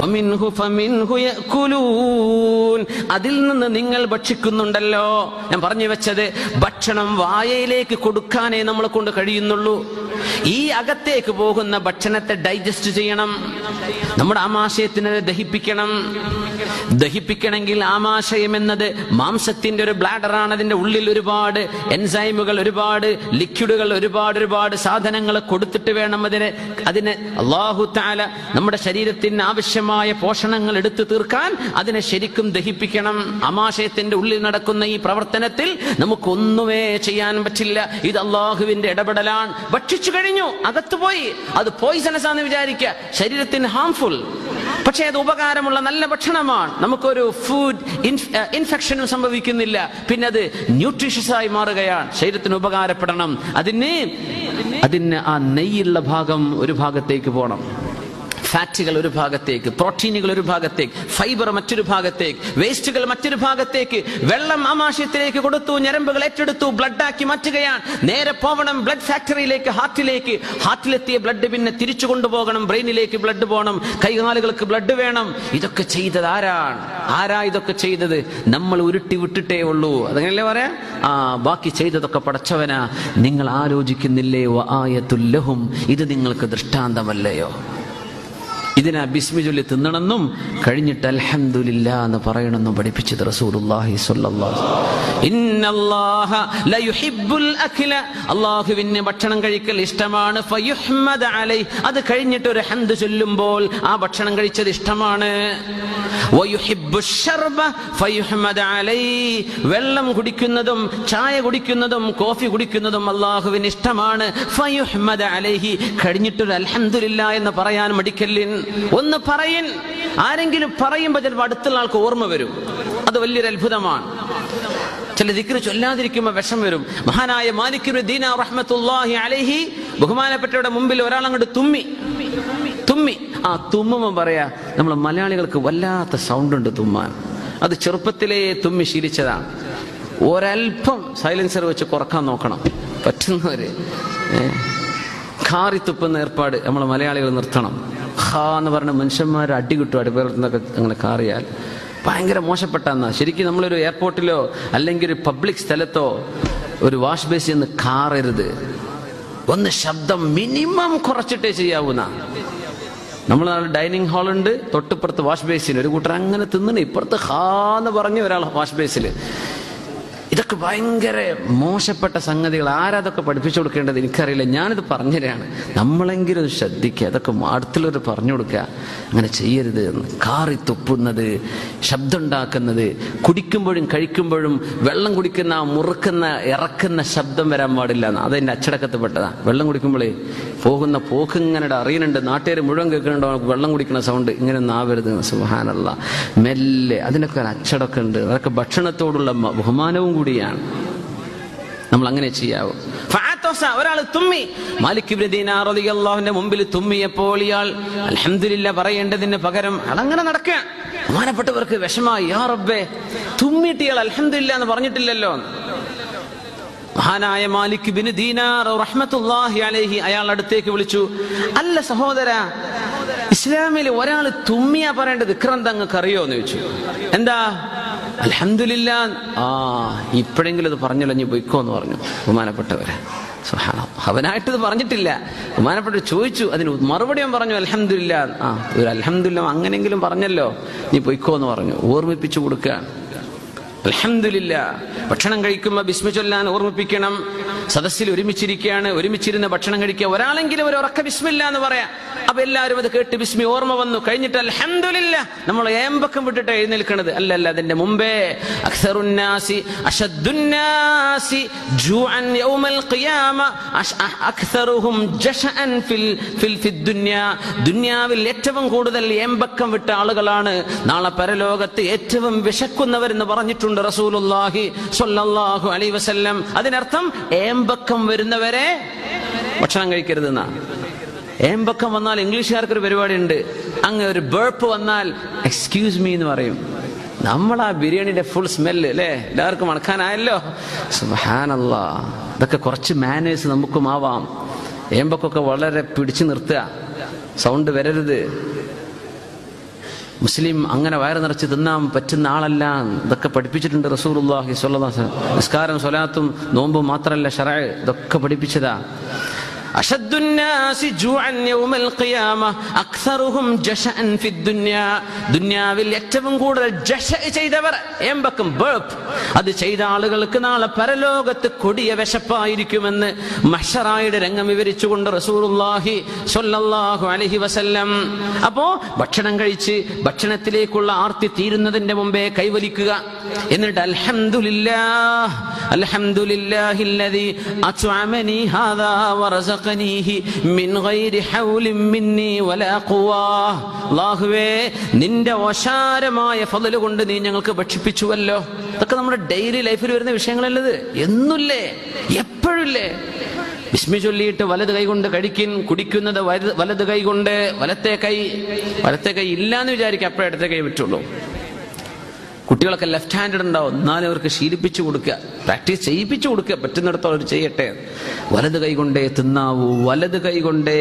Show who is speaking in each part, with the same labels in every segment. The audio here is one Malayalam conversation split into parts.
Speaker 1: വമിൻഹു ഫമിൻഹു യഅകുലൂൻ, അതിൽ നിന്ന് നിങ്ങൾ ഭക്ഷിക്കുന്നുണ്ടല്ലോ. ഞാൻ പറഞ്ഞു വെച്ചത് ഭക്ഷണം വായയിലേക്ക് കൊടുക്കാനേ നമ്മളെ കൊണ്ട് കഴിയുന്നുള്ളൂ. ഈ അകത്തേക്ക് പോകുന്ന ഭക്ഷണത്തെ ഡൈജസ്റ്റ് ചെയ്യണം, നമ്മുടെ ആമാശയത്തിനെ ദഹിപ്പിക്കണം. ദഹിപ്പിക്കണമെങ്കിൽ ആമാശയം എന്നത് മാംസത്തിന്റെ ഒരു ബ്ലാഡറാണ്. അതിന്റെ ഉള്ളിൽ ഒരുപാട് എൻസൈമുകൾ, ഒരുപാട് ലിക്വിഡുകൾ, ഒരുപാട് സാധനങ്ങൾ കൊടുത്തിട്ട് വേണം അതിനെ അല്ലാഹു തആല നമ്മുടെ ശരീരത്തിന് ആവശ്യമായ പോഷണങ്ങൾ എടുത്തു തീർക്കാൻ അതിനെ ശരിക്കും ദഹിപ്പിക്കണം. ആമാശയത്തിന്റെ ഉള്ളിൽ നടക്കുന്ന ഈ പ്രവർത്തനത്തിൽ നമുക്കൊന്നുമേ ചെയ്യാൻ പറ്റില്ല. ഇത് അല്ലാഹുവിന്റെ ഇടപെടലാണ്. ഭക്ഷിച്ചു കഴിഞ്ഞു, അകത്ത് പോയി, അത് പോയിസണസ് ആണെന്ന് വിചാരിക്കുക, ശരീരത്തിന് ഹാംഫുൾ. പക്ഷേ അത് ഉപകാരമുള്ള നല്ല ഭക്ഷണമാണ്. നമുക്കൊരു ഫുഡ് ഇൻഫെക്ഷനും സംഭവിക്കുന്നില്ല. പിന്നെ അത് ന്യൂട്രീഷ്യസ് ആയി മാറുകയാണ്, ശരീരത്തിന് ഉപകാരപ്പെടണം. അതിന് ആ നെയ്യുള്ള ഭാഗം ഒരു ഭാഗത്തേക്ക് പോകണം, ഫാറ്റുകൾ ഒരു ഭാഗത്തേക്ക്, പ്രോട്ടീനുകൾ ഒരു ഭാഗത്തേക്ക്, ഫൈബർ മറ്റൊരു ഭാഗത്തേക്ക്, വേസ്റ്റുകൾ മറ്റൊരു ഭാഗത്തേക്ക്. വെള്ളം ആമാശയത്തിലേക്ക് കൊടുത്തു, ഞരമ്പുകൾ ഏറ്റെടുത്തു, ബ്ലഡാക്കി മാറ്റുകയാണ്. നേരെ പോകണം ബ്ലഡ് ഫാക്ടറിയിലേക്ക്, ഹാർട്ടിലേക്ക്. ഹാർട്ടിലെത്തിയ ബ്ലഡ് പിന്നെ തിരിച്ചു കൊണ്ടുപോകണം, ബ്രെയിനിലേക്ക് ബ്ലഡ് പോകണം, കൈകാലുകൾക്ക് ബ്ലഡ് വേണം. ഇതൊക്കെ ചെയ്തത് ആരാ ഇതൊക്കെ ചെയ്തത്? നമ്മൾ ഉരുട്ടി വിട്ടിട്ടേ ഉള്ളൂ. അതങ്ങനല്ലേ പറയാ? ബാക്കി ചെയ്തതൊക്കെ പടച്ചവനാ. നിങ്ങൾ ആലോചിക്കുന്നില്ലേ? വആയത്തുൽ ലഹും, ഇത് നിങ്ങൾക്ക് ദൃഷ്ടാന്തമല്ലയോ? ഇതിനാ ബിസ്മി ചൊല്ലി തിന്നണമെന്നും കഴിഞ്ഞിട്ട് അൽഹംദുലില്ലാ എന്ന് പറയണമെന്നും പഠിപ്പിച്ചത് റസൂലുള്ളാഹി സ്വല്ലല്ലാഹു അലൈഹി വസല്ലം. ഇന്നല്ലാഹ ലയുഹിബ്ബുൽ അക്ല, അല്ലാഹുവിന് ഭക്ഷണം കഴിക്കൽ ഇഷ്ടമാണ്. ഫയുഹ്മദ അലൈഹി, അത് കഴിഞ്ഞിട്ട് ഒരു ഹംദ് ചൊല്ലുമ്പോൾ ആ ഭക്ഷണം കഴിച്ചത് ഇഷ്ടമാണ്. വയുഹിബ്ബുശ് ശർബ ഫയുഹ്മദ അലൈഹി, വെള്ളം കുടിക്കുന്നതും ചായ കുടിക്കുന്നതും കോഫി കുടിക്കുന്നതും അല്ലാഹുവിന് ഇഷ്ടമാണ്. ഫയുഹ്മദ അലൈഹി, കഴിഞ്ഞിട്ടൊരു അൽഹംദുലില്ലാ എന്ന് പറയാൻ മടിക്കല്ലിൻ. ഒന്ന് പറയിൻ. ആരെങ്കിലും പറയുമ്പോൾ ചിലപ്പോൾ അടുത്തുള്ള ആൾക്ക് ഓർമ്മ വരും. അത് വലിയൊരു അത്ഭുതമാണ്. ചില ദിക്ർ ചൊല്ലാതിരിക്കുമ്പോൾ വിഷം വരും. മഹാനായ മാലിക് ഇബ്നു ദീനാർ റഹ്മത്തുള്ളാഹി അലൈഹി, ബഹുമാനപ്പെട്ടവരുടെ മുമ്പിൽ ഒരാൾ അങ്ങോട്ട് തുമ്മി. ആ തുമ്മുമ്പോൾ പറയാ, നമ്മൾ മലയാളികൾക്ക് വല്ലാത്ത സൗണ്ട് ഉണ്ട് തുമ്മാൻ. അത് ചെറുപ്പത്തിലേ തുമ്മി ശീലിച്ചതാണ്. ഒരൽപ്പം സൈലൻസർ വെച്ച് കുറക്കാൻ നോക്കണം, പറ്റുന്നവര്. കാറി തുപ്പുന്ന ഏർപ്പാട് നമ്മൾ മലയാളികൾ നിർത്തണം. ഹാ എന്ന് പറഞ്ഞ മനുഷ്യന്മാർ അടി കിട്ടും, അടുപ്പേർന്നൊക്കെ അങ്ങനെ കാറിയാൽ. ഭയങ്കര മോശപ്പെട്ടെന്നാ. ശരിക്കും നമ്മളൊരു എയർപോർട്ടിലോ അല്ലെങ്കിൽ ഒരു പബ്ലിക് സ്ഥലത്തോ ഒരു വാഷ് ബേസിൽ നിന്ന് കാറരുത്. ഒന്ന് ശബ്ദം മിനിമം കുറച്ചിട്ടേ ചെയ്യാവൂന്ന. നമ്മൾ ഡൈനിങ് ഹാളുണ്ട്, തൊട്ടിപ്പുറത്ത് വാഷ് ബേസിന് ഒരു കൂട്ടർ അങ്ങനെ തിന്നണേ, ഇപ്പുറത്ത് ഹാന്ന് പറഞ്ഞ് ഒരാൾ വാഷ് ബേസിൽ. ഇതൊക്കെ ഭയങ്കര മോശപ്പെട്ട സംഗതികൾ. ആരാതൊക്കെ പഠിപ്പിച്ചു കൊടുക്കേണ്ടത് എനിക്കറിയില്ല. ഞാനിത് പറഞ്ഞുതരാണ്, നമ്മളെങ്കിലും ശ്രദ്ധിക്കുക. അതൊക്കെ അടുത്തുള്ളവർ പറഞ്ഞു കൊടുക്കുക, അങ്ങനെ ചെയ്യരുത് എന്ന്. കാറി തുപ്പുന്നത്, ശബ്ദമുണ്ടാക്കുന്നത്, കുടിക്കുമ്പോഴും കഴിക്കുമ്പോഴും വെള്ളം കുടിക്കുന്ന മുറുക്കുന്ന ഇറക്കുന്ന ശബ്ദം വരാൻ പാടില്ല എന്ന്. അതെൻ്റെ അച്ചടക്കത്തിൽ പെട്ടതാണ്. വെള്ളം കുടിക്കുമ്പോഴേ പോകുന്ന പോക്ക് ഇങ്ങനെ അറിയുന്നുണ്ട്, നാട്ടുകാർ മുഴുവൻ കേൾക്കുന്നുണ്ടോ വെള്ളം കുടിക്കുന്ന സൗണ്ട്. ഇങ്ങനെ ഒന്നും ആവരുത്. സുബ്ഹാനല്ലാഹ്. മെല്ലെ. അതിനൊക്കെ ഒരു അച്ചടക്കം ഉണ്ട്. അതൊക്കെ ഭക്ഷണത്തോടുള്ള ബഹുമാനവും കൂടിയാണ്. നമ്മൾ അങ്ങനെ ചെയ്യാവൂ. ഒരാൾ തുമ്മി, മാലിക് ഇബ്നു ദീനാർ റളിയല്ലാഹുവിന്റെ മുമ്പിൽ തുമ്മിയപ്പോൾ ഇയാൾ അൽഹംദുലില്ലാ പറയേണ്ടതിന് പകരം അങ്ങനെ നടക്കുക. ബഹുമാനപ്പെട്ടവർക്ക് വിഷമായി. യാ റബ്ബേ, തുമ്മിയിട്ട് ഇയാൾ അൽഹംദുലില്ലാ എന്ന് പറഞ്ഞിട്ടില്ലല്ലോ. മഹാനായ മാലിക് ഇബ്നു ദീനാർ റഹ്മത്തുള്ളാഹി അലൈഹി അയാൾ അടുത്തേക്ക് വിളിച്ചു. അല്ല സഹോദര, ഇസ്ലാമിൽ ഒരാൾ തുമ്മിയാ പറയേണ്ടത് ദിക്റെന്താ നിങ്ങൾക്ക് അറിയോ എന്ന് ചോദിച്ചു. എന്താ? അൽഹംദുലില്ലാ. ഇപ്പോഴെങ്കിലും ഇത് പറഞ്ഞല്ലോ, നീ പൊയ്ക്കോ എന്ന് പറഞ്ഞു ബഹുമാനപ്പെട്ടവരെ. സുബ്ഹാനല്ലാഹ്. അവനായിട്ടിത് പറഞ്ഞിട്ടില്ല. ബഹുമാനപ്പെട്ടവർ ചോദിച്ചു, അതിന് മറുപടി അവൻ പറഞ്ഞു അൽഹംദുലില്ലാ. ഒരു അൽഹംദുലില്ലാ അങ്ങനെങ്കിലും പറഞ്ഞല്ലോ, നീ പൊയ്ക്കോ എന്ന് പറഞ്ഞു. ഓർമ്മിപ്പിച്ചു കൊടുക്കുകയാണ്. അൽഹംദുലില്ലാ. ഭക്ഷണം കഴിക്കുമ്പോൾ ബിസ്മി ചൊല്ലാൻ ഓർമ്മിപ്പിക്കണം. സദസ്സിൽ ഒരുമിച്ചിരിക്കുകയാണ്, ഒരുമിച്ചിരുന്ന് ഭക്ഷണം കഴിക്കുക. ഒരാളെങ്കിലും ഒരു ഉറക്ക ബിസ്മില്ലാ എന്ന് പറയാം. അപ്പൊ എല്ലാവരും അത് കേട്ട് ബിസ്മി ഓർമ്മ വന്നു. കഴിഞ്ഞിട്ട് അൽഹംദുലില്ലാ നമ്മൾ ഏമ്പക്കം വിട്ടിട്ട് എഴുന്നേൽക്കുന്നത് അല്ലല്ല. അതിന്റെ മുമ്പേ അക്സറുന്നാസി അശദ്ദുന്നാസി ജൂഅൻ യൗമൽ ഖിയാമ അക്സറുഹും ജശഅൻ ഫിൽ ദുനിയാ. ദുനിയാവിൽ ഏറ്റവും കൂടുതൽ ഏമ്പക്കം വിട്ട ആളുകളാണ് നാളെ പരലോകത്ത് ഏറ്റവും വിശക്കുന്നവരെന്ന് പറഞ്ഞിട്ടുണ്ട് റസൂലുള്ളാഹി സ്വല്ലല്ലാഹു അലൈഹി വസല്ലം. അതിനർത്ഥം ഏമ്പക്കം വരുന്നവരെ ഭക്ഷണം കഴിക്കരുതെന്നാ. ഏമ്പക്കം വന്നാൽ ഇംഗ്ലീഷുകാർക്കൊരു പരിപാടി ഉണ്ട്. അങ്ങ് ഒരു ബേർപ്പ് വന്നാൽ എക്സ്ക്യൂസ് മീ എന്ന് പറയും. നമ്മളാ ബിരിയാണിയുടെ ഫുൾ സ്മെല്ല് അല്ലേ എല്ലാവർക്കും മണക്കാനായല്ലോ. സുബ്ഹാനല്ലാഹ്. ഇതൊക്കെ കുറച്ച് മാനേഴ്സ് നമുക്കും ആവാം. ഏമ്പക്കൊക്കെ വളരെ പിടിച്ചു നിർത്തുക, സൗണ്ട് വരരുത്. മുസ്ലിം അങ്ങനെ വയറ് നിറച്ച് തിന്നാൻ പറ്റുന്ന ആളല്ല. ഇതൊക്കെ പഠിപ്പിച്ചിട്ടുണ്ട് റസൂലുള്ളാഹി സ്വല്ലല്ലാഹു അലൈഹി വസല്ലം. നിസ്കാരം സ്വലാത്തും നോമ്പും മാത്രമല്ല ശറഅ്, ഇതൊക്കെ പഠിപ്പിച്ചതാ. അശദ്ദുന്നാസി ജൂഅൻ യൗമൽ ഖിയാമ അക്സറുഹും ജശഅൻ ഫിദ്ദുനിയ. ദുനിയാവിൽ ഏറ്റവും കൂടുതൽ ജശഅ ചെയ്തവർ, എംബക്കും ബർപ്പ്, അത് ചെയ്ത ആളുകൾക്ക് നാളെ പരലോകത്ത് കൊടിയ വിശപ്പായിരിക്കുമെന്ന് മഹ്ശറായുടെ രംഗം വിവരിച്ചുകൊണ്ട് റസൂലുള്ളാഹി സ്വല്ലല്ലാഹു അലൈഹി വസല്ലം. അപ്പോ ഭക്ഷണം കഴിച്ച് ഭക്ഷണത്തിലേക്കുള്ള ആർത്തി തീരുന്നതിന്റെ മുമ്പേ കൈവലിക്കുക. എന്നിട്ട് അൽഹംദുലില്ലാഹ് അൽഹംദുലില്ലാഹില്ലദീ അത്അമനി ഹാദാ വറസഖനീഹി മിൻ ഗൈരി ഹൗലിൻ മിന്നി വലാ ഖുവാ. അല്ലാഹുവേ, നിന്റെ ഓശാരമായ ഫള് കൊണ്ട് നീ ഞങ്ങൾക്ക് ഭക്ഷിപ്പിച്ചുവല്ലോ. ഇതൊക്കെ നമ്മുടെ ഡെയിലി ലൈഫിൽ വരുന്ന വിഷയങ്ങളല്ലത്. എന്നുമില്ലേ, എപ്പോഴില്ലേ. ബിസ്മി ചൊല്ലിയിട്ട് വലത് കൈ കൊണ്ട് കുടിക്കുന്നത് വലത് കൈ കൊണ്ട്. വലത്തെ കൈ ഇല്ലാന്ന് വിചാരിക്കുക, അപ്പോഴേ ഇടത്തെ കൈ പറ്റുള്ളൂ. കുട്ടികളൊക്കെ ലെഫ്റ്റ് ഹാൻഡഡ് ഉണ്ടാവും, എന്നാലും അവർക്ക് ശീലിപ്പിച്ചു കൊടുക്കുക, പ്രാക്ടീസ് ചെയ്യിപ്പിച്ചു കൊടുക്കുക. പറ്റുന്നിടത്തോളം അവർ ചെയ്യട്ടെ. വലത് കൈ കൊണ്ടേ തിന്നാവൂ, വലത് കൈ കൊണ്ടേ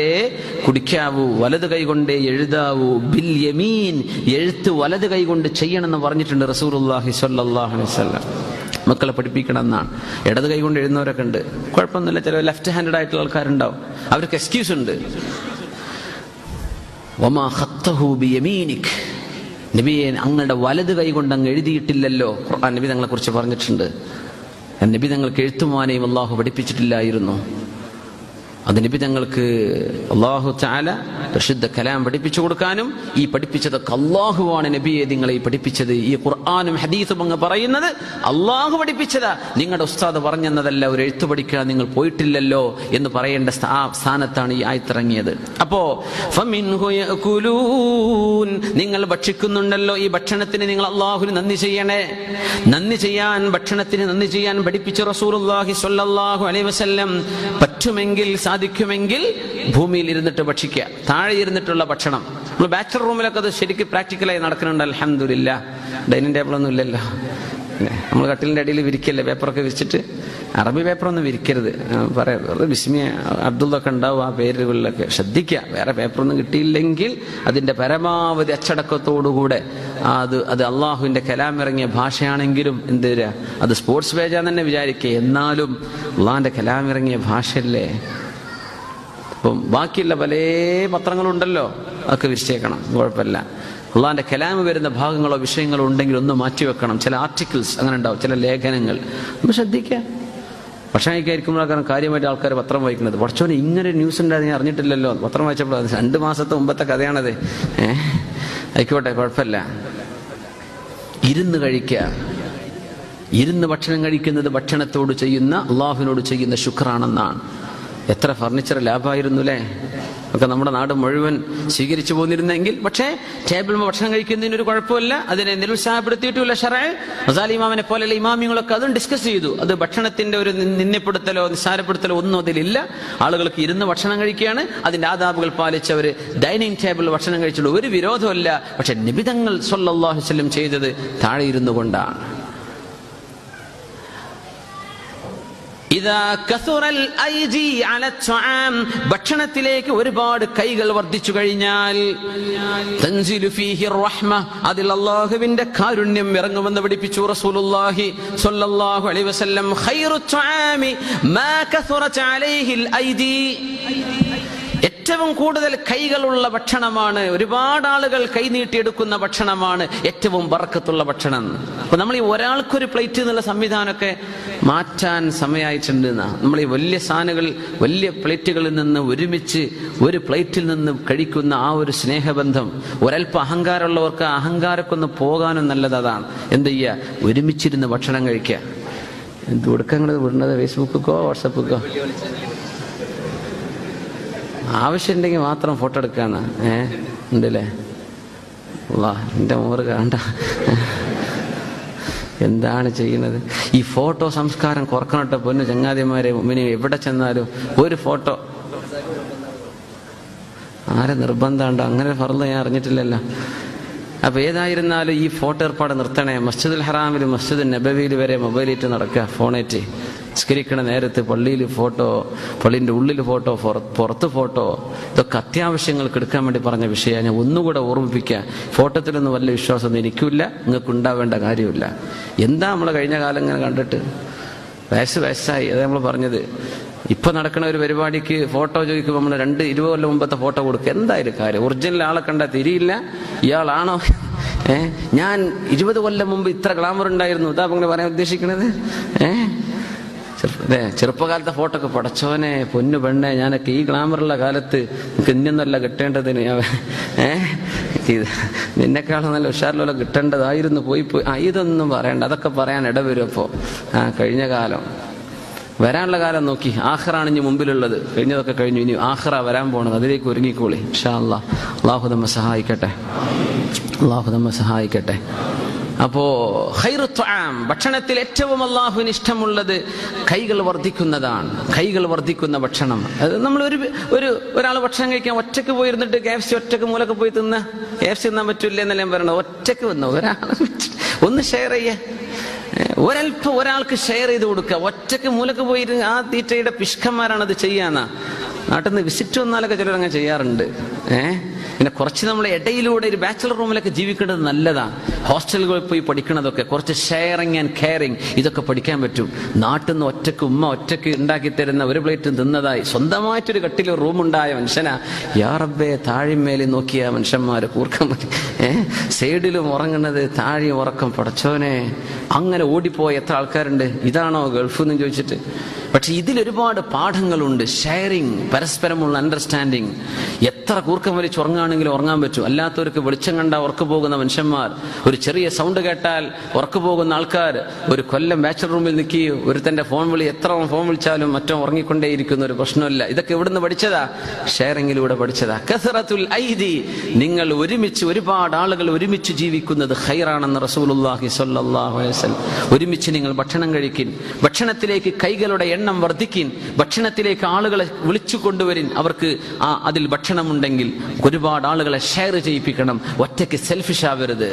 Speaker 1: കുടിക്കാവൂ, വലത് കൈ കൊണ്ടേ എഴുതാവൂ. ബിൽ യമീൻ, എഴുത്ത് വലത് കൈ കൊണ്ട് ചെയ്യണമെന്ന് പറഞ്ഞിട്ടുണ്ട് റസൂലുള്ളാഹി സ്വല്ലല്ലാഹു അലൈഹി വസല്ലം. മക്കളെ പഠിപ്പിക്കണം എന്നാണ്. ഇടത് കൈ കൊണ്ട് എഴുതുന്നവരൊക്കെ ഉണ്ട്, കുഴപ്പമൊന്നുമില്ല. ചില ലെഫ്റ്റ് ഹാൻഡഡ് ആയിട്ടുള്ള ആൾക്കാരുണ്ടാവും, അവർക്ക് എക്സ്ക്യൂസ് ഉണ്ട്. വമാ ഖത്തഹു ബിയമീനിക്, നബിയെ അങ്ങയുടെ വലത് കൈ കൊണ്ട് അങ്ങ് എഴുതിയിട്ടില്ലല്ലോ. ഖുർആൻ നബി തങ്ങളെ കുറിച്ച് പറഞ്ഞിട്ടുണ്ട്. നബി തങ്ങൾക്ക് എഴുത്തുമാനെയും അള്ളാഹു പഠിപ്പിച്ചിട്ടില്ലായിരുന്നു. അത് നബി തങ്ങൾക്ക് അള്ളാഹു തആല പരിശുദ്ധ കലാം പഠിപ്പിച്ചു കൊടുക്കാനും, ഈ പഠിപ്പിച്ചതൊക്കെ അള്ളാഹുവാണ് നബിയെ നിങ്ങളെ ഈ പഠിപ്പിച്ചത്. ഈ ഖുർആനും ഹദീസും അങ്ങ് പറയുന്നത് അള്ളാഹു പഠിപ്പിച്ചതാ, നിങ്ങളുടെ ഉസ്താദ് പറഞ്ഞെന്നതല്ല. ഒരു എഴുത്ത് പഠിക്കാൻ നിങ്ങൾ പോയിട്ടില്ലല്ലോ എന്ന് പറയേണ്ട സ്ഥാനത്താണ് ഈ ആയത്തിറങ്ങിയത്. അപ്പോ ഫമിൻഹു യഅകുലൂൻ, നിങ്ങൾ ഭക്ഷിക്കുന്നുണ്ടല്ലോ, ഈ ഭക്ഷണത്തിന് നിങ്ങൾ അള്ളാഹുവിന് നന്ദി ചെയ്യണേ. ഭക്ഷണത്തിന് നന്ദി ചെയ്യാൻ പഠിപ്പിച്ച റസൂലുള്ളാഹി സ്വല്ലല്ലാഹു അലൈഹി വസല്ലം. പറ്റുമെങ്കിൽ, സാധിക്കുമെങ്കിൽ ഭൂമിയിൽ ഇരുന്നിട്ട് ഭക്ഷിക്കുക, താഴെ ഇരുന്നിട്ടുള്ള ഭക്ഷണം. നമ്മൾ ബാച്ചലർ റൂമിലൊക്കെ അത് ശരിക്കും പ്രാക്ടിക്കലായി നടക്കുന്നുണ്ട്. അൽഹംദുലില്ലാഹ്. ഡൈനിങ് ടേബിളൊന്നും ഇല്ലല്ലോ, നമ്മൾ കട്ടിലിന്റെ അടിയിൽ വിരിക്കല്ലേ, പേപ്പറൊക്കെ വിരിച്ചിട്ട്. അറബി പേപ്പറൊന്നും വിരിക്കരുത്, പറയാം. വെറുതെ ബിസ്മി അബ്ദുള്ളൊക്കെ ഉണ്ടാവും ആ പേരുകളിലൊക്കെ, ശ്രദ്ധിക്കുക. വേറെ പേപ്പറൊന്നും കിട്ടിയില്ലെങ്കിൽ അതിന്റെ പരമാവധി അച്ചടക്കത്തോടുകൂടെ അത് അള്ളാഹുവിന്റെ കലാം ഇറങ്ങിയ ഭാഷയാണെങ്കിലും എന്ത് തരാ, അത് സ്പോർട്സ് പേജാന്ന് തന്നെ വിചാരിക്കുക, എന്നാലും അള്ളാഹിന്റെ കലാം ഇറങ്ങിയ ഭാഷയല്ലേ. അപ്പം ബാക്കിയുള്ള പല പത്രങ്ങളുണ്ടല്ലോ, അതൊക്കെ വിരിച്ചേക്കണം, കുഴപ്പമില്ല. അള്ളാഹിന്റെ കലാമ് വരുന്ന ഭാഗങ്ങളോ വിഷയങ്ങളോ ഉണ്ടെങ്കിൽ ഒന്ന് മാറ്റിവെക്കണം. ചില ആർട്ടിക്കിൾസ് അങ്ങനെ ഉണ്ടാവും, ചില ലേഖനങ്ങൾ നമ്മൾ ശ്രദ്ധിക്കുക. ഭക്ഷണം കഴിക്കാതിരിക്കുമ്പോഴാണ് കാര്യമായിട്ട് ആൾക്കാർ പത്രം വായിക്കുന്നത്. കുറച്ചോനെ ഇങ്ങനെ ന്യൂസ് ഉണ്ടായിരുന്നു, ഞാൻ അറിഞ്ഞിട്ടില്ലല്ലോ, പത്രം വായിച്ചപ്പോൾ 2 മാസത്തെ മുമ്പത്തെ കഥയാണത്. ആയിക്കോട്ടെ, കുഴപ്പമില്ല. ഇരുന്ന് കഴിക്കുക. ഇരുന്ന് ഭക്ഷണം കഴിക്കുന്നത് ഭക്ഷണത്തോട് ചെയ്യുന്ന, അള്ളാഹുവിനോട് ചെയ്യുന്ന ശുക്രാണെന്നാണ്. എത്ര ഫർണിച്ചർ ലാഭമായിരുന്നു അല്ലേ, ഒക്കെ നമ്മുടെ നാട് മുഴുവൻ സ്വീകരിച്ചു പോന്നിരുന്നെങ്കിൽ. പക്ഷേ ടേബിൾ ഭക്ഷണം കഴിക്കുന്നതിന് ഒരു കുഴപ്പമില്ല, അതിനെ നിരുത്സാഹപ്പെടുത്തിയിട്ടുമില്ല ശറഅ്. ഗസാലി ഇമാമിനെ പോലെയുള്ള ഇമാമിങ്ങളൊക്കെ അതും ഡിസ്കസ് ചെയ്തു. അത് ഭക്ഷണത്തിന്റെ ഒരു നിന്ദപ്പെടുത്തലോ നിസ്സാരപ്പെടുത്തലോ ഒന്നും അതിലില്ല. ആളുകൾക്ക് ഇരുന്ന് ഭക്ഷണം കഴിക്കുകയാണ്, അതിന്റെ ആദാബുകൾ പാലിച്ചവർ ഡൈനിങ് ടേബിളിൽ ഭക്ഷണം കഴിച്ചിട്ട് ഒരു വിരോധമല്ല. പക്ഷെ നബി തങ്ങൾ സ്വല്ലല്ലാഹു അലൈഹി വസല്ലം ചെയ്തത് താഴെ ഇരുന്നു കൊണ്ടാണ്. ഭക്ഷണത്തിലേക്ക് ഒരുപാട് കൈകൾ വർദ്ധിച്ചു കഴിഞ്ഞാൽ അതിൽ അല്ലാഹുവിന്റെ കാരുണ്യം ഇറങ്ങുമെന്ന് പഠിപ്പിച്ചു റസൂലുള്ളാഹി സ്വല്ലല്ലാഹു അലൈഹി വസല്ലം. ഖൈറു തുആമി മാ കസറത് അലൈഹിൽ ഐദി, ഏറ്റവും കൂടുതൽ കൈകളുള്ള ഭക്ഷണമാണ്, ഒരുപാട് ആളുകൾ കൈനീട്ടിയെടുക്കുന്ന ഭക്ഷണമാണ് ഏറ്റവും ബർക്കത്തുള്ള ഭക്ഷണം. അപ്പൊ നമ്മൾ ഈ ഒരാൾക്കൊരു പ്ലേറ്റ് എന്നുള്ള സംവിധാനമൊക്കെ മാറ്റാൻ സമയമായിട്ടുണ്ട്. നമ്മൾ ഈ വലിയ സാധനങ്ങൾ, വലിയ പ്ലേറ്റുകളിൽ നിന്ന് ഒരുമിച്ച് ഒരു പ്ലേറ്റിൽ നിന്ന് കഴിക്കുന്ന ആ ഒരു സ്നേഹബന്ധം, ഒരൽപ്പം അഹങ്കാരമുള്ളവർക്ക് ആ അഹങ്കാരമൊക്കെ ഒന്ന് പോകാനും നല്ലത് അതാണ്. എന്ത് ചെയ്യുക, ഒരുമിച്ചിരുന്ന് ഭക്ഷണം കഴിക്കുക. എന്ത് കൊടുക്കങ്ങൾ വിടുന്നത്, ഫേസ്ബുക്കോ വാട്സപ്പിക്കോ? ആവശ്യമുണ്ടെങ്കിൽ മാത്രം ഫോട്ടോ എടുക്കാന്ന് ഉണ്ടല്ലേ. എന്റെ മോറ് കണ്ട എന്താണ് ചെയ്യുന്നത്. ഈ ഫോട്ടോ സംസ്കാരം കുറക്കണട്ടോ പൊന്നു ചങ്ങാതിമാരെ. എവിടെ ചെന്നാലും ഒരു ഫോട്ടോ, ആരെ നിർബന്ധമുണ്ടോ? അങ്ങനെ ഫർള് ഞാൻ അറിഞ്ഞിട്ടില്ലല്ലോ. അപ്പൊ ഏതായിരുന്നാലും ഈ ഫോട്ടോ ഏർപ്പാട് നിർത്തണേ. മസ്ജിദുൽ ഹറാമിലും മസ്ജിദുൽ നബവിയിൽ വരെ മൊബൈലേറ്റ് നടക്കുക, ഫോണേറ്റ്. നിസ്കരിക്കണ നേരത്ത് പള്ളിയിൽ ഫോട്ടോ, പള്ളിൻ്റെ ഉള്ളിൽ ഫോട്ടോ, പുറത്ത് ഫോട്ടോ, ഇതൊക്കെ അത്യാവശ്യങ്ങൾക്ക് എടുക്കാൻ വേണ്ടി പറഞ്ഞ വിഷയമാണ്. ഞാൻ ഒന്നുകൂടെ ഓർമ്മിപ്പിക്കുക, ഫോട്ടോത്തിലൊന്നും വല്ല വിശ്വാസമൊന്നും എനിക്കില്ല, നിങ്ങൾക്ക് ഉണ്ടാവേണ്ട കാര്യമില്ല. എന്താ നമ്മൾ കഴിഞ്ഞ കാലം ഇങ്ങനെ കണ്ടിട്ട് വയസ്സായി. അതാ നമ്മൾ പറഞ്ഞത്. ഇപ്പൊ നടക്കുന്ന ഒരു പരിപാടിക്ക് ഫോട്ടോ ചോദിക്കുമ്പോൾ നമ്മൾ 20 കൊല്ലം മുമ്പത്തെ ഫോട്ടോ കൊടുക്കുക. എന്തായാലും കാര്യം, ഒറിജിനൽ ആളെ കണ്ടാൽ തിരിയില്ല, ഇയാളാണോ? ഞാൻ 20 കൊല്ലം മുമ്പ് ഇത്ര ഗ്ലാമർ ഉണ്ടായിരുന്നു, ഇതാ അങ്ങനെ പറയാൻ ഉദ്ദേശിക്കണത്. ചെറുപ്പകാലത്തെ ഫോട്ടോ ഒക്കെ, പടച്ചോനെ പൊന്നു പെണ്ണെ, ഞാനൊക്കെ ഈ ഗ്ലാമറുള്ള കാലത്ത് എനിക്ക് ഇന്നൊന്നല്ല കിട്ടേണ്ടതിന്, നിന്നെക്കാളും നല്ല ഉഷാറിലുള്ള കിട്ടേണ്ടതായിരുന്നു, പോയി ഇതൊന്നും പറയണ്ട, അതൊക്കെ പറയാൻ ഇടവരും. അപ്പോ കഴിഞ്ഞ കാലം, വരാനുള്ള കാലം നോക്കി. ആഖിറാണ് ഇനി മുമ്പിലുള്ളത്. കഴിഞ്ഞതൊക്കെ കഴിഞ്ഞു, ഇനി ആഖിറ വരാൻ പോണത്, അതിലേക്ക് ഒരുങ്ങിക്കോളി ഇൻഷാ അല്ലാഹ്. അള്ളാഹു നമ്മെ സഹായിക്കട്ടെ, അള്ളാഹു നമ്മെ സഹായിക്കട്ടെ. അപ്പോ ഖൈറു ത്വആം, ഭക്ഷണത്തിൽ ഏറ്റവും അള്ളാഹുവിന് ഇഷ്ടമുള്ളത് കൈകൾ വർദ്ധിക്കുന്നതാണ്. കൈകൾ വർദ്ധിക്കുന്ന ഭക്ഷണം. അത് നമ്മൾ ഒരാൾ ഭക്ഷണം കഴിക്കാൻ ഒറ്റക്ക് പോയിരുന്നിട്ട് KFC ഒറ്റക്ക് മൂലക്ക് പോയി തിന്ന, KFC തിന്നാൻ പറ്റില്ല എന്നല്ല ഞാൻ പറയണത്. ഒറ്റക്ക് വന്നു ഒരാൾ ഒന്ന് ഷെയർ ചെയ്യേ, ഒരൽപ്പം ഒരാൾക്ക് ഷെയർ ചെയ്ത് കൊടുക്കുക. ഒറ്റക്ക് മൂലക്ക് പോയിട്ട് ആ തീറ്റയുടെ പിഷ്കന്മാരാണത് ചെയ്യാന്നാ. നാട്ടിൽ നിന്ന് വിസിറ്റ് വന്നാലൊക്കെ ചിലരങ്ങനെ ചെയ്യാറുണ്ട്. പിന്നെ കുറച്ച് നമ്മളെ ഇടയിലൂടെ ഒരു ബാച്ചലർ റൂമിലൊക്കെ ജീവിക്കേണ്ടത് നല്ലതാണ്. ഹോസ്റ്റലുകളിൽ പോയി പഠിക്കണതൊക്കെ കുറച്ച് ഷെയറിങ് ആൻഡ് കെയറിങ്, ഇതൊക്കെ പഠിക്കാൻ പറ്റും. നാട്ടിൽ നിന്ന് ഒറ്റക്ക് ഉമ്മ ഒറ്റക്ക് ഉണ്ടാക്കി തരുന്ന ഒരു പ്ലേറ്റ് തിന്നതായി, സ്വന്തമായിട്ടൊരു കട്ടിൽ റൂമുണ്ടായ മനുഷ്യനാ. യാ റബ്ബേ, താഴിമേലിൽ നോക്കിയ മനുഷ്യന്മാര് കൂർക്കം സൈഡിലും ഉറങ്ങുന്നത്, താഴെ ഉറക്കം. പടച്ചോനെ, അങ്ങനെ ഓടിപ്പോയ എത്ര ആൾക്കാരുണ്ട്. ഇതാണോ ഗൾഫ് എന്ന് ചോദിച്ചിട്ട്. പക്ഷെ ഇതിലൊരുപാട് പാഠങ്ങളുണ്ട്. ഷെയറിങ്, പരസ്പരമുള്ള അണ്ടർസ്റ്റാൻഡിങ്. എത്ര കൂർക്കം വലിച്ച് ഉറങ്ങാണെങ്കിലും ഉറങ്ങാൻ പറ്റും. അല്ലാത്തവർക്ക് വെളിച്ചം കണ്ടാൽ ഉറക്കു പോകുന്ന മനുഷ്യന്മാർ, ഒരു ചെറിയ സൗണ്ട് കേട്ടാൽ ഉറക്കു പോകുന്ന ആൾക്കാർ, ഒരു കൊല്ലം ബാച്ചലർ റൂമിൽ നിൽക്കി ഒരുത്തന്റെ ഫോൺ വിളി, എത്ര ഫോൺ വിളിച്ചാലും മറ്റോ ഉറങ്ങിക്കൊണ്ടേയിരിക്കുന്ന ഒരു പ്രശ്നമില്ല. ഇതൊക്കെ എവിടുന്ന് പഠിച്ചതാ? ഷെയറിങ്ങിലൂടെ പഠിച്ചതാ. കസറത്തുൽ ഐദി, നിങ്ങൾ ഒരുമിച്ച്, ഒരുപാട് ആളുകൾ ഒരുമിച്ച് ജീവിക്കുന്നത് ഖൈറാണെന്ന് റസൂലുള്ളാഹി സ്വല്ലല്ലാഹു അലൈഹി വസല്ലം. ഒരുമിച്ച് നിങ്ങൾ ഭക്ഷണം കഴിക്കിൻ, ഭക്ഷണത്തിലേക്ക് കൈകളുടെ എണ്ണം വർദ്ധിക്കിൻ, ഭക്ഷണത്തിലേക്ക് ആളുകളെ വിളിച്ചു കൊണ്ടുവരിൻ. അവർക്ക് അതിൽ ഭക്ഷണമുണ്ടെങ്കിൽ ഒരുപാട് ആളുകളെ ഷെയർ ചെയ്യിപ്പിക്കണം. ഒറ്റയ്ക്ക് സെൽഫിഷ് ആവരുത്.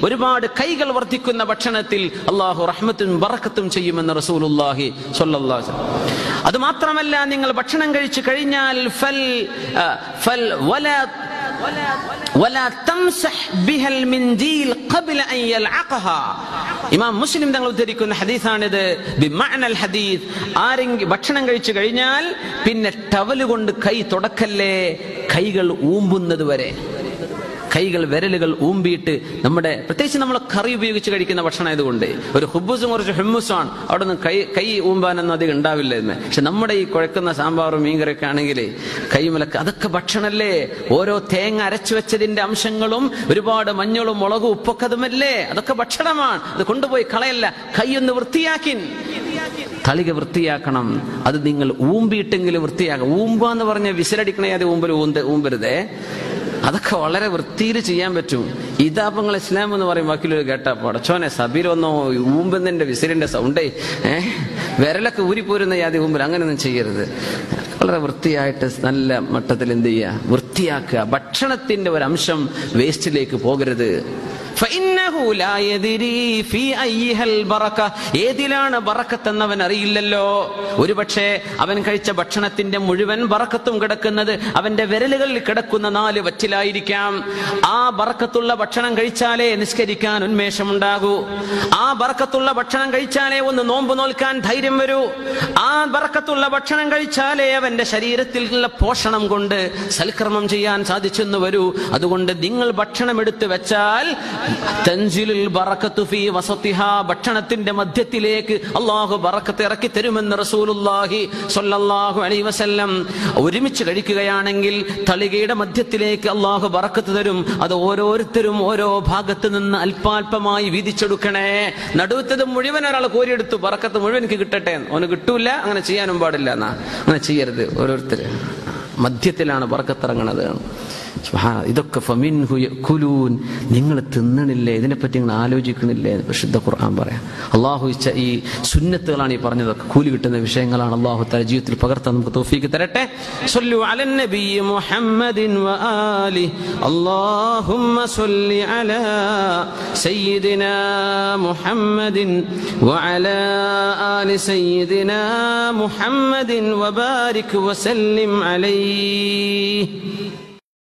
Speaker 1: ഒരുപാട് കൈകൾ വർദ്ധിക്കുന്ന ഭക്ഷണത്തിൽ അല്ലാഹു റഹ്മത്തും ബറക്കത്തും ചെയ്യുമെന്ന് റസൂലുള്ളാഹി സ്വല്ലല്ലാഹു അലൈഹി വസല്ലം. അത് മാത്രമല്ല, നിങ്ങൾ ഭക്ഷണം കഴിച്ചു കഴിഞ്ഞാൽ ഇമാം മുസ്ലിം തങ്ങൾ ഉദ്ധരിക്കുന്ന ഹദീസാണിത്. ബിമഅനൽ ഹദീസ്, ആരെങ്കിലും ഭക്ഷണം കഴിച്ചു കഴിഞ്ഞാൽ പിന്നെ ടവല് കൊണ്ട് കൈ തുടക്കല്ലേ, കൈകൾ ഊമ്പുന്നത് വരെ. കൈകൾ, വിരലുകൾ ഊമ്പിയിട്ട്, നമ്മുടെ പ്രത്യേകിച്ച് നമ്മൾ കറി ഉപയോഗിച്ച് കഴിക്കുന്ന ഭക്ഷണം ആയതുകൊണ്ട് ഒരു ഹുബൂസും കുറച്ച് ഹെമ്മുസാണ്, അവിടെ നിന്ന് കൈ ഊമ്പാനൊന്നും അധികം ഉണ്ടാവില്ല എന്ന്. പക്ഷെ നമ്മുടെ ഈ കുഴക്കുന്ന സാമ്പാറും മീൻകറിയൊക്കെ ആണെങ്കിൽ കൈമലക്ക്, അതൊക്കെ ഭക്ഷണല്ലേ. ഓരോ തേങ്ങ അരച്ചു വെച്ചതിന്റെ അംശങ്ങളും ഒരുപാട് മഞ്ഞളും മുളകും ഉപ്പൊക്കെ അതുമല്ലേ, അതൊക്കെ ഭക്ഷണമാണ്. അത് കൊണ്ടുപോയി കളയല്ല. കൈയൊന്ന് വൃത്തിയാക്കിൻ, തളിക വൃത്തിയാക്കണം. അത് നിങ്ങൾ ഊമ്പിയിട്ടെങ്കിലും വൃത്തിയാക്കണം. ഊമ്പാന്ന് പറഞ്ഞ വിസിലടിക്കണേ, അത് ഊമ്പരുതേ. അതൊക്കെ വളരെ വൃത്തിയിൽ ചെയ്യാൻ പറ്റും. ഇതാപ്പങ്ങൾ ഇസ്ലാം എന്ന് പറയും. ബാക്കിയുള്ളൊരു കേട്ടാ പടച്ചോനെ, സബീരൊന്നോ ഊമ്പുന്നതിന്റെ വിസിലിന്റെ സൗണ്ടേ, വിരലൊക്കെ ഊരിപ്പോരുന്ന യാതി ഊമ്പൽ, അങ്ങനെയൊന്നും ചെയ്യരുത്. വളരെ വൃത്തിയായിട്ട് നല്ല മട്ടത്തിൽ എന്ത് ചെയ്യുക, വൃത്തിയാക്കുക. ഭക്ഷണത്തിന്റെ ഒരു അംശം വേസ്റ്റിലേക്ക് പോകരുത്. ഏതിലാണ് ബറക്കത്ത് എന്നവൻ അറിയില്ലല്ലോ. ഒരുപക്ഷെ അവൻ കഴിച്ച ഭക്ഷണത്തിന്റെ മുഴുവൻ ബറക്കത്തും കിടക്കുന്നത് അവന്റെ വിരലുകളിൽ കിടക്കുന്ന 4 വറ്റിലായിരിക്കാം. ആ ബറക്കത്തുള്ള ഭക്ഷണം കഴിച്ചാലേ നിസ്കരിക്കാൻ ഉന്മേഷമുണ്ടാകൂ. ആ ബറക്കത്തുള്ള ഭക്ഷണം കഴിച്ചാലേ ഒന്ന് നോമ്പ് നോൽക്കാൻ ധൈര്യം വരൂ. ആ ബറക്കത്തുള്ള ഭക്ഷണം കഴിച്ചാലേ അവന്റെ ശരീരത്തിലുള്ള പോഷണം കൊണ്ട് സൽക്കർമ്മം ചെയ്യാൻ സാധിച്ചെന്ന് വരൂ. അതുകൊണ്ട് നിങ്ങൾ ഭക്ഷണം എടുത്തു വെച്ചാൽ തൻസിലുൽ ബറക്കത്തു ഫീ വസതിഹാ, ഭക്ഷണത്തിന്റെ മധ്യത്തിലേക്ക് അല്ലാഹു ബറക്കത്ത് ഇറക്കി തരുമെന്ന് റസൂലുള്ളാഹി സ്വല്ലല്ലാഹു അലൈഹി വസല്ലം. ഒരുമിച്ച് കഴിക്കുകയാണെങ്കിൽ തളികയുടെ മധ്യത്തിലേക്ക് അല്ലാഹു ബറക്കത്ത് തരും. അത് ഓരോരുത്തരും ഓരോ ഭാഗത്ത് നിന്ന് അല്പാൽപമായി വീതിച്ചെടുക്കണേ. നടുവത്തത് മുഴുവൻ ഒരാൾ കോരിയെടുത്തു, ബറക്കത്ത് മുഴുവൻ എനിക്ക് കിട്ടട്ടെ, അവന് കിട്ടൂല. അങ്ങനെ ചെയ്യാനും പാടില്ല. അങ്ങനെ ചെയ്യരുത്. ഓരോരുത്തര് മധ്യത്തിലാണ് ബർക്കത്തിറങ്ങണത്. ഇതൊക്കെ ഫമിൻഹു യഅ്കുലൂൻ, നിങ്ങൾ തിന്നണില്ലേ, ഇതിനെപ്പറ്റി നിങ്ങൾ ആലോചിക്കണില്ലേ? വിശുദ്ധ ഖുർആൻ പറയാം. അള്ളാഹു ഈ സുന്നത്തുകളാണ് ഈ പറഞ്ഞതൊക്കെ, കൂലി കിട്ടുന്ന വിഷയങ്ങളാണ്. അള്ളാഹു തആല ജീവിതത്തിൽ പകർത്താൻ നമുക്ക് തൗഫീഖ് തരട്ടെ. സ്വല്ലു അലൻ നബിയ്യി മുഹമ്മദിൻ വആലിഹി അല്ലാഹുമ്മ സ്വല്ലി അലാ സയ്യിദിനാ മുഹമ്മദിൻ വഅലാ ആലി സയ്യിദിനാ മുഹമ്മദിൻ വബാരിക് വസല്ലിം അലൈഹി.